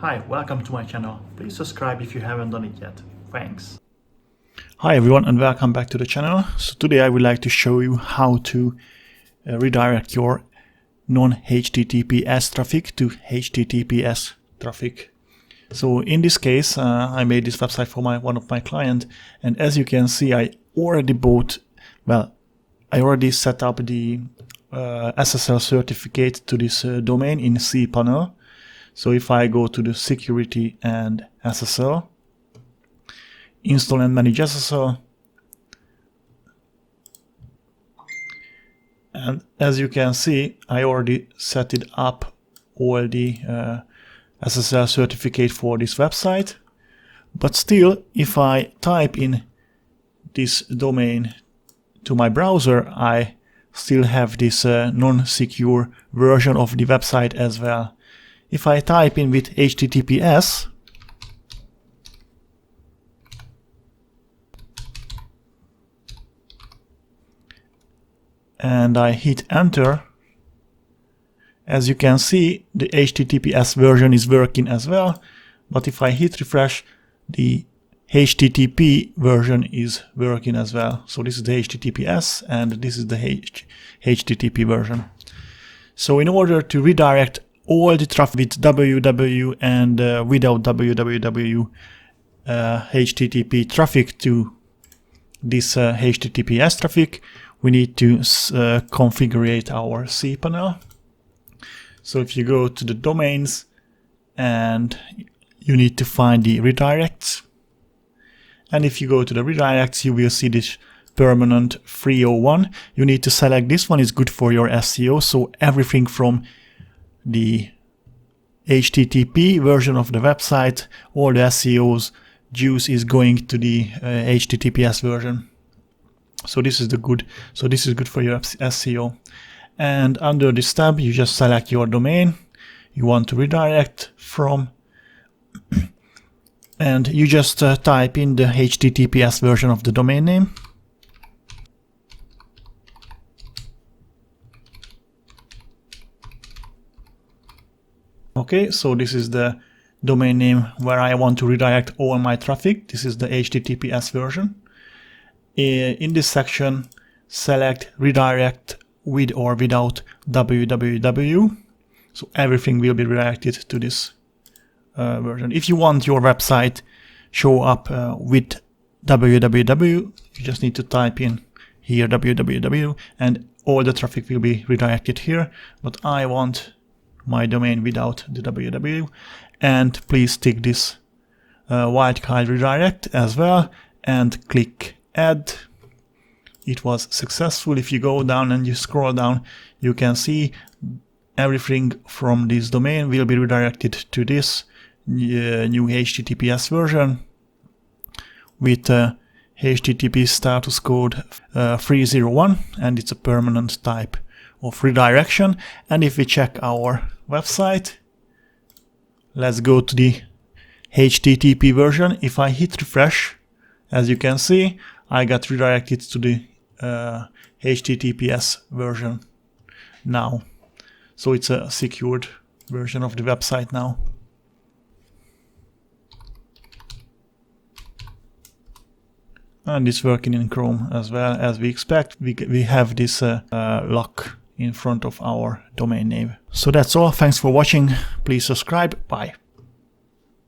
Hi, welcome to my channel. Please subscribe if you haven't done it yet. Thanks. Hi everyone and welcome back to the channel. So today I would like to show you how to redirect your non-HTTPS traffic to HTTPS traffic. So in this case I made this website for one of my clients, and as you can see I already set up the SSL certificate to this domain in cPanel. So if I go to the security and SSL, install and manage SSL, and as you can see I already set it up all the SSL certificate for this website. But still, if I type in this domain to my browser, I still have this non-secure version of the website as well. If I type in with HTTPS, and I hit enter, as you can see the HTTPS version is working as well, but if I hit refresh, the HTTP version is working as well. So this is the HTTPS and this is the HTTP version. So in order to redirect all the traffic with www and without www HTTP traffic to this HTTPS traffic, we need to configure our cPanel. So if you go to the domains and you need to find the redirects, and if you go to the redirects you will see this permanent 301. You need to select this one, is good for your SEO, so everything from the HTTP version of the website, all the SEO's juice is going to the HTTPS version. So this is good for your SEO. And under this tab you just select your domain you want to redirect from, and you just type in the HTTPS version of the domain name. Okay, so this is the domain name where I want to redirect all my traffic. This is the HTTPS version. In this section, select redirect with or without www. So everything will be redirected to this version. If you want your website show up with www, you just need to type in here www and all the traffic will be redirected here. But I want my domain without the www, and please tick this wildcard redirect as well and click add. It was successful. If you go down and you scroll down, you can see everything from this domain will be redirected to this new HTTPS version with HTTP status code 301, and it's a permanent type of redirection. And if we check our website, let's go to the HTTP version. If I hit refresh, as you can see, I got redirected to the HTTPS version now. So it's a secured version of the website now. And it's working in Chrome as well as we expect. We have this lock in front of our domain name. So that's all. Thanks for watching. Please subscribe. Bye.